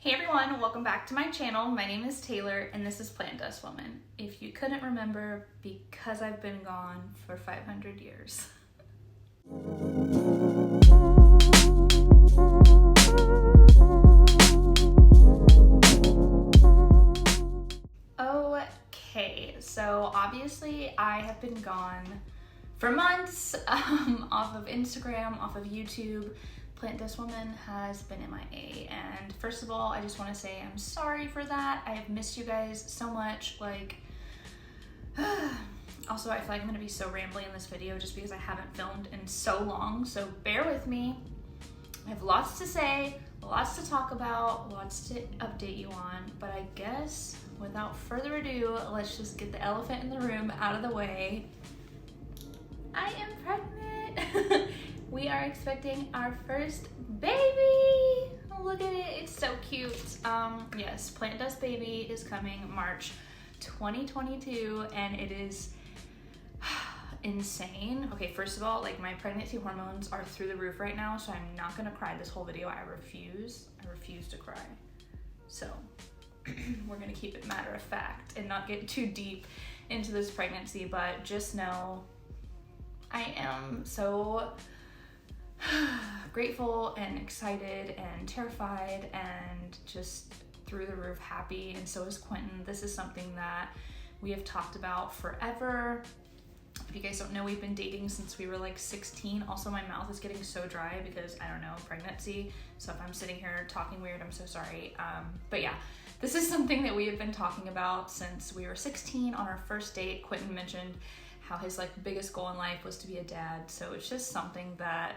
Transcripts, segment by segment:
Hey everyone, welcome back to my channel. My name is Taylor and this is Plant Dust Woman. If you couldn't remember, because I've been gone for 500 years. Okay, so obviously I have been gone for months off of Instagram, off of YouTube. Plant Dust Woman has been MIA, and first of all, I just want to say I'm sorry for that. I have missed you guys so much. Also, I feel like I'm going to be so rambly in this video just because I haven't filmed in so long, so bear with me. I have lots to say, lots to talk about, lots to update you on, but I guess without further ado, let's just get the elephant in the room out of the way. I am pregnant. We are expecting our first baby. Look at it, it's so cute. Yes, Plant Dust baby is coming March 2022, and it is insane. Okay, first of all, like my pregnancy hormones are through the roof right now, so I'm not gonna cry this whole video. I refuse to cry. So we're gonna keep it matter of fact and not get too deep into this pregnancy, but just know I am so grateful and excited and terrified and just through the roof happy, and so is Quentin. This is something that we have talked about forever. If you guys don't know, we've been dating since we were like 16. Also, my mouth is getting so dry because, I don't know, pregnancy. So if I'm sitting here talking weird, I'm so sorry. But yeah, this is something that we have been talking about since we were 16. On our first date, Quentin mentioned how his like biggest goal in life was to be a dad. So it's just something that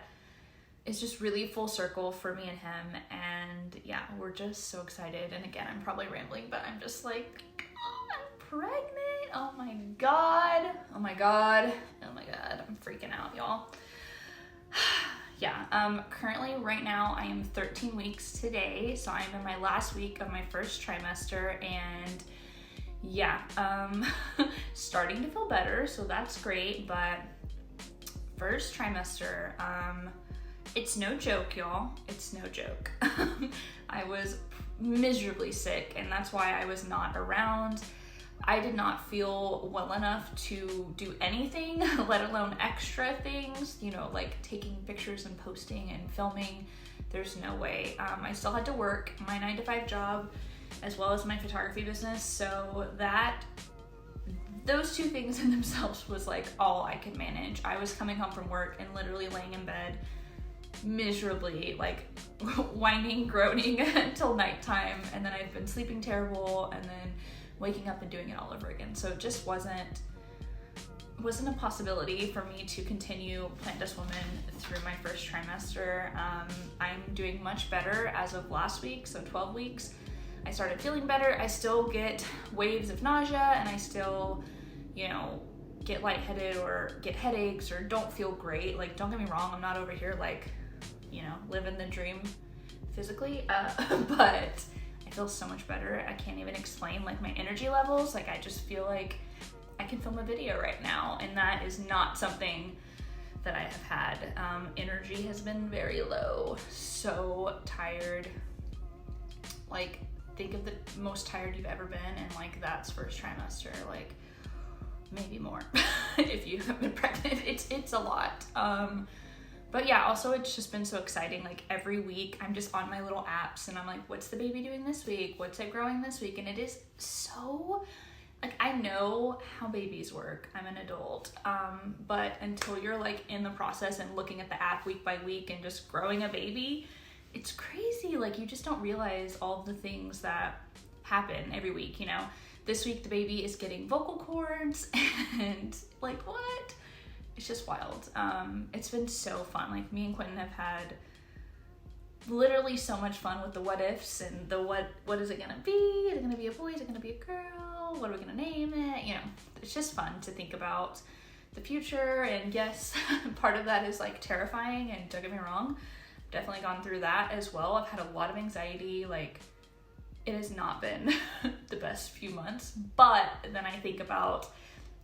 is just really full circle for me and him. And yeah, we're just so excited. And again, I'm probably rambling, but I'm just like, oh, I'm pregnant. Oh my God. Oh my God. Oh my God. I'm freaking out, y'all. Yeah, currently right now I am 13 weeks today. So I'm in my last week of my first trimester, and yeah, starting to feel better. So that's great. But first trimester, it's no joke, y'all. It's no joke. I was miserably sick, and that's why I was not around. I did not feel well enough to do anything, let alone extra things, you know, like taking pictures and posting and filming. There's no way. I still had to work my 9-to-5 job as well as my photography business, so those two things in themselves was like all I could manage. I was coming home from work and literally laying in bed miserably, like whining, groaning until nighttime, and then I've been sleeping terrible and then waking up and doing it all over again. So it just wasn't a possibility for me to continue Plant Dust Woman through my first trimester. I'm doing much better as of last week, so 12 weeks. I started feeling better. I still get waves of nausea, and I still, you know, get lightheaded or get headaches or don't feel great. Like, don't get me wrong, I'm not over here like, you know, living the dream physically, but I feel so much better. I can't even explain like my energy levels. Like, I just feel like I can film a video right now, and that is not something that I have had. Energy has been very low, so tired. Like, think of the most tired you've ever been, and like that's first trimester, like maybe more if you have been pregnant. It's a lot. But yeah, also it's just been so exciting. Like every week I'm just on my little apps and I'm like, what's the baby doing this week? What's it growing this week? And it is so, like, I know how babies work. I'm an adult. But until you're like in the process and looking at the app week by week and just growing a baby, it's crazy. Like, you just don't realize all the things that happen every week, you know? This week the baby is getting vocal cords and like, what? It's just wild. It's been so fun. Like, me and Quentin have had literally so much fun with the what ifs and the what is it gonna be? Is it gonna be a boy? Is it gonna be a girl? What are we gonna name it? You know, it's just fun to think about the future. And yes, part of that is like terrifying, and don't get me wrong, I've definitely gone through that as well. I've had a lot of anxiety. Like, it has not been the best few months, but then I think about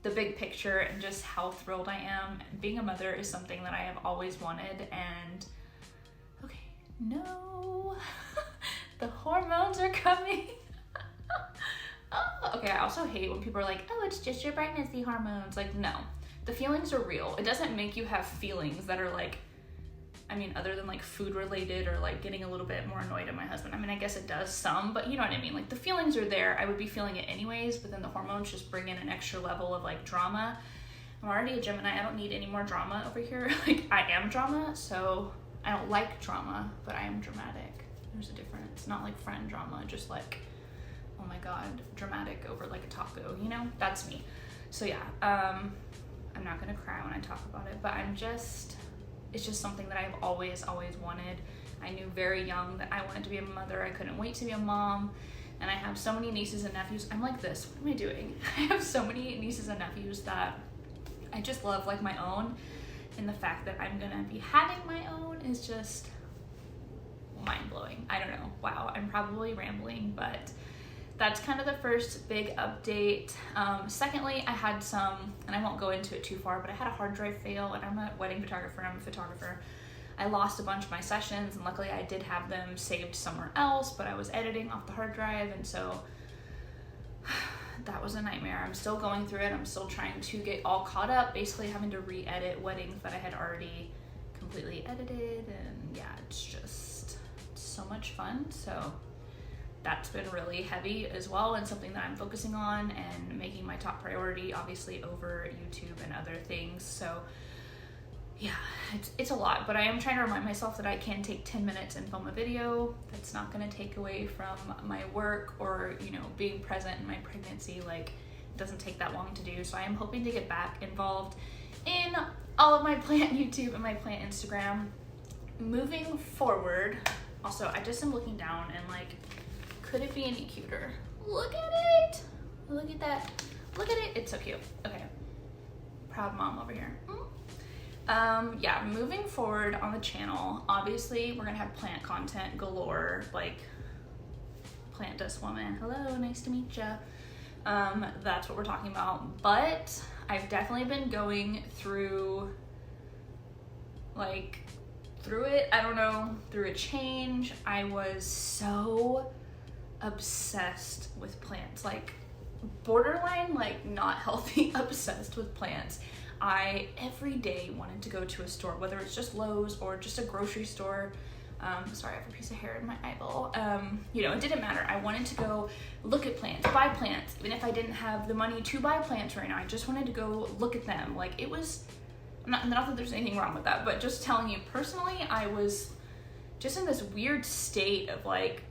the big picture and just how thrilled I am. Being a mother is something that I have always wanted, and okay, no, the hormones hormones are coming. Oh, okay, I also hate when people are like, oh, it's just your pregnancy hormones. Like, no, the feelings are real. It doesn't make you have feelings that are like, I mean, other than like food related or like getting a little bit more annoyed at my husband. I mean, I guess it does some, but you know what I mean? Like the feelings are there. I would be feeling it anyways, but then the hormones just bring in an extra level of like drama. I'm already a Gemini. I don't need any more drama over here. Like I am drama, so I don't like drama, but I am dramatic. There's a difference. Not like friend drama, just like, oh my God, dramatic over like a taco, you know? That's me. So yeah, I'm not gonna cry when I talk about it, but it's just something that I've always wanted. I knew very young that I wanted to be a mother. I couldn't wait to be a mom. And I have so many nieces and nephews. I'm like this, what am I doing? I have so many nieces and nephews that I just love like my own. And the fact that I'm gonna be having my own is just mind blowing. I don't know, wow, I'm probably rambling, but that's kind of the first big update. Secondly, I had some, and I won't go into it too far, but I had a hard drive fail, and I'm a wedding photographer, I'm a photographer. I lost a bunch of my sessions, and luckily I did have them saved somewhere else, but I was editing off the hard drive, and so that was a nightmare. I'm still going through it. I'm still trying to get all caught up, basically having to re-edit weddings that I had already completely edited, and yeah, it's just so much fun. So that's been really heavy as well, and something that I'm focusing on and making my top priority, obviously over YouTube and other things. So yeah, it's a lot, but I am trying to remind myself that I can take 10 minutes and film a video. That's not gonna take away from my work or, you know, being present in my pregnancy. Like, it doesn't take that long to do. So I am hoping to get back involved in all of my plant YouTube and my plant Instagram moving forward. Also, I just am looking down and like, could it be any cuter? Look at it. Look at that. Look at it. It's so cute. Okay. Proud mom over here. Yeah, moving forward on the channel, obviously we're gonna have plant content galore, like Plant Dust Woman. Hello, nice to meet ya. That's what we're talking about. But I've definitely been going through it, I don't know, through a change. I was so obsessed with plants, like borderline, like not healthy, obsessed with plants. I every day wanted to go to a store, whether it's just Lowe's or just a grocery store. Sorry, I have a piece of hair in my eyeball. You know, it didn't matter. I wanted to go look at plants, buy plants, even if I didn't have the money to buy plants right now. I just wanted to go look at them. Like it was, not that there's anything wrong with that, but just telling you personally, I was just in this weird state of like,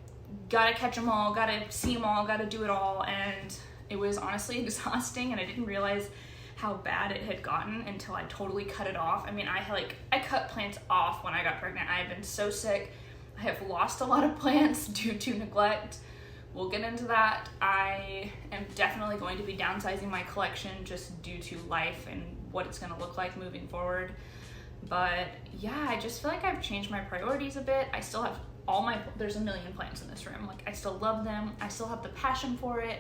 gotta catch them all, gotta see them all, gotta do it all. And it was honestly exhausting, and I didn't realize how bad it had gotten until I totally cut it off. I mean, I cut plants off when I got pregnant. I have been so sick. I have lost a lot of plants due to neglect. We'll get into that. I am definitely going to be downsizing my collection just due to life and what it's gonna look like moving forward. But yeah, I just feel like I've changed my priorities a bit. I still have there's a million plants in this room. Like I still love them. I still have the passion for it.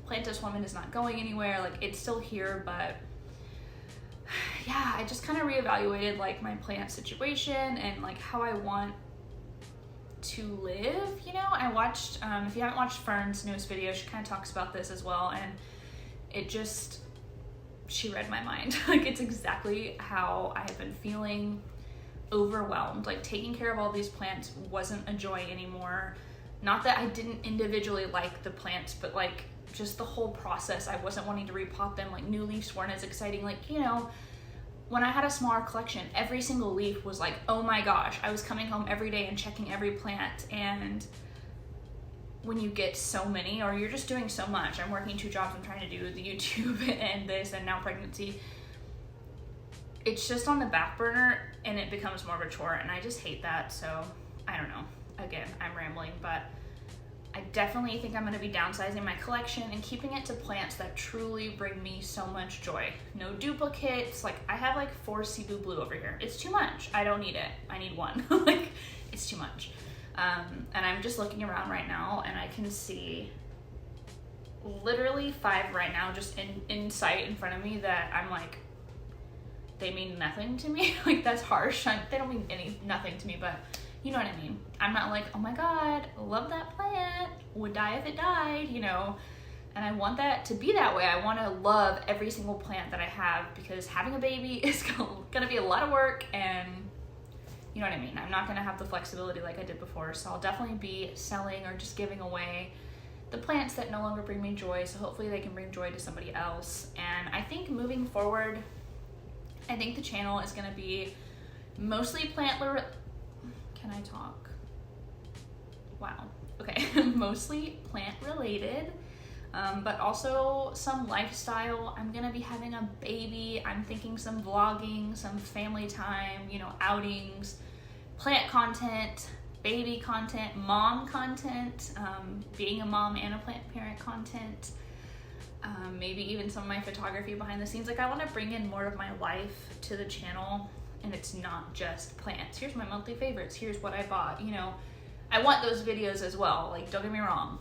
Plant Dust Woman is not going anywhere. Like it's still here, but yeah, I just kind of reevaluated like my plant situation and like how I want to live, you know. I watched, if you haven't watched Fern's newest video, she kind of talks about this as well, and she read my mind. Like it's exactly how I have been feeling, overwhelmed. Like taking care of all these plants wasn't a joy anymore. Not that I didn't individually like the plants, but like just the whole process, I wasn't wanting to repot them. Like new leaves weren't as exciting. Like, you know, when I had a smaller collection, every single leaf was like, oh my gosh, I was coming home every day and checking every plant. And when you get so many, or you're just doing so much, I'm working 2 jobs, I'm trying to do the YouTube and this and now pregnancy, it's just on the back burner and it becomes more of a chore, and I just hate that. So I don't know, again, I'm rambling, but I definitely think I'm going to be downsizing my collection and keeping it to plants that truly bring me so much joy. No duplicates. Like I have like 4 Cebu Blue over here. It's too much. I don't need it. I need 1. Like it's too much. And I'm just looking around right now and I can see literally 5 right now just in sight in front of me that I'm like, they mean nothing to me. Like that's harsh. They don't mean nothing to me, but You know what I mean? I'm not like, oh my God, love that plant, would die if it died, you know? And I want that to be that way. I want to love every single plant that I have, because having a baby is gonna be a lot of work, and you know what I mean? I'm not gonna have the flexibility like I did before, so I'll definitely be selling or just giving away the plants that no longer bring me joy, so hopefully they can bring joy to somebody else. And I think moving forward, I think the channel is gonna be mostly can I talk? Wow. Okay. Mostly plant related, but also some lifestyle. I'm gonna be having a baby. I'm thinking some vlogging, some family time, you know, outings, plant content, baby content, mom content, being a mom and a plant parent content, maybe even some of my photography behind the scenes. Like, I want to bring in more of my life to the channel, and it's not just plants. Here's my monthly favorites, here's what I bought, you know. I want those videos as well, like, don't get me wrong,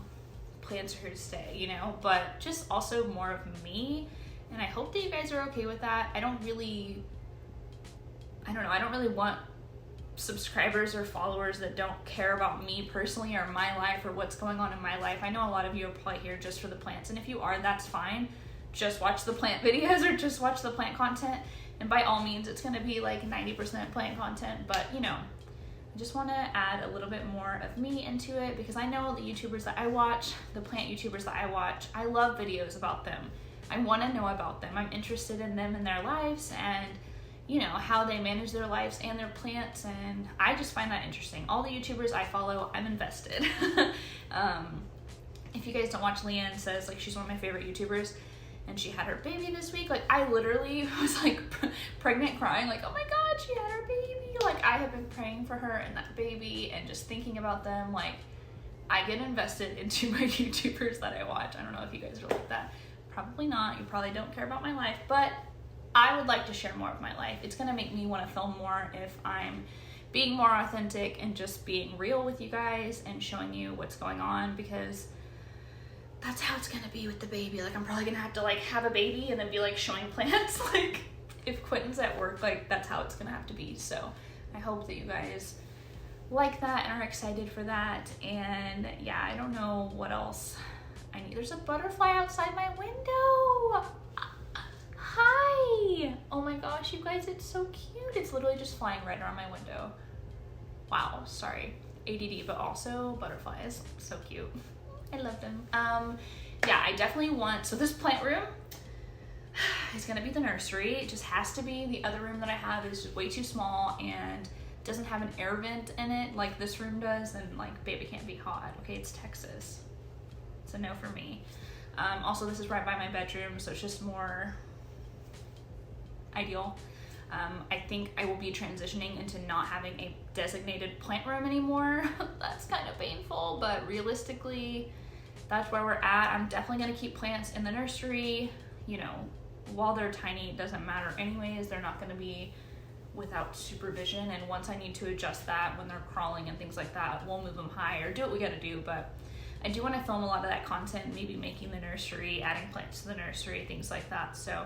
plants are here to stay, you know, but just also more of me. And I hope that you guys are okay with that. I don't really want subscribers or followers that don't care about me personally or my life or what's going on in my life. I know a lot of you are probably here just for the plants, and if you are, that's fine. Just watch the plant videos or just watch the plant content, and by all means, it's gonna be like 90% plant content, but you know, I just want to add a little bit more of me into it, because I know the YouTubers that I watch, the plant YouTubers that I watch, I love videos about them. I want to know about them. I'm interested in them and their lives, and you know, how they manage their lives and their plants, and I just find that interesting. All the YouTubers I follow, I'm invested. If you guys don't watch, Leanne says, like, she's one of my favorite YouTubers, and she had her baby this week. Like, I literally was like pregnant crying, like, oh my God, she had her baby. Like, I have been praying for her and that baby and just thinking about them. Like, I get invested into my YouTubers that I watch. I don't know if you guys are like that. Probably not. You probably don't care about my life, but I would like to share more of my life. It's gonna make me want to film more if I'm being more authentic and just being real with you guys and showing you what's going on, because that's how it's gonna be with the baby. Like, I'm probably gonna have to like have a baby and then be like showing plants. Like, if Quentin's at work, like, that's how it's gonna have to be. So I hope that you guys like that and are excited for that. And yeah, I don't know what else I need. There's a butterfly outside my window. Hi! Oh my gosh, you guys, it's so cute. It's literally just flying right around my window. Wow, sorry. ADD, but also butterflies. So cute. I love them. Yeah, I definitely want, so this plant room is gonna be the nursery. It just has to be. The other room that I have is way too small and doesn't have an air vent in it like this room does, and like, baby can't be hot. Okay, it's Texas. It's a no for me. Also, this is right by my bedroom, so it's just more ideal. I think I will be transitioning into not having a designated plant room anymore. That's kind of painful, but realistically, that's where we're at. I'm definitely gonna keep plants in the nursery. You know, while they're tiny, it doesn't matter anyways. They're not gonna be without supervision, and once I need to adjust that when they're crawling and things like that, we'll move them high or do what we gotta do. But I do want to film a lot of that content, maybe making the nursery, adding plants to the nursery, things like that. So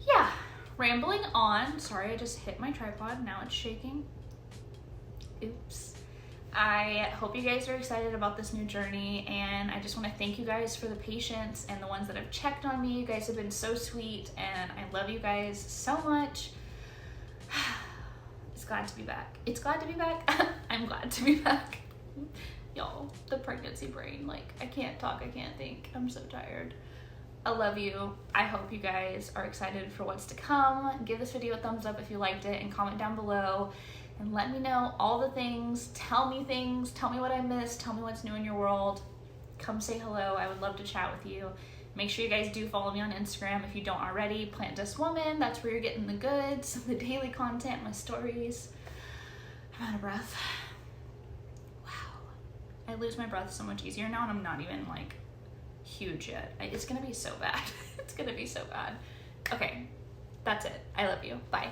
yeah, rambling on. Sorry, I just hit my tripod. Now it's shaking. Oops. I hope you guys are excited about this new journey, and I just want to thank you guys for the patience and the ones that have checked on me. You guys have been so sweet, and I love you guys so much. It's glad to be back. It's glad to be back. I'm glad to be back. Y'all, the pregnancy brain, like, I can't talk, I can't think. I'm so tired. I love you. I hope you guys are excited for what's to come. Give this video a thumbs up if you liked it, and comment down below and let me know all the things. Tell me what I missed, tell me what's new in your world. Come say hello. I would love to chat with you. Make sure you guys do follow me on Instagram if you don't already. Plant Dust Woman. That's where you're getting the goods, the daily content, my stories. I'm out of breath. Wow. I lose my breath so much easier now, and I'm not even like huge yet. It's gonna be so bad. It's gonna be so bad. Okay, that's it. I love you. Bye.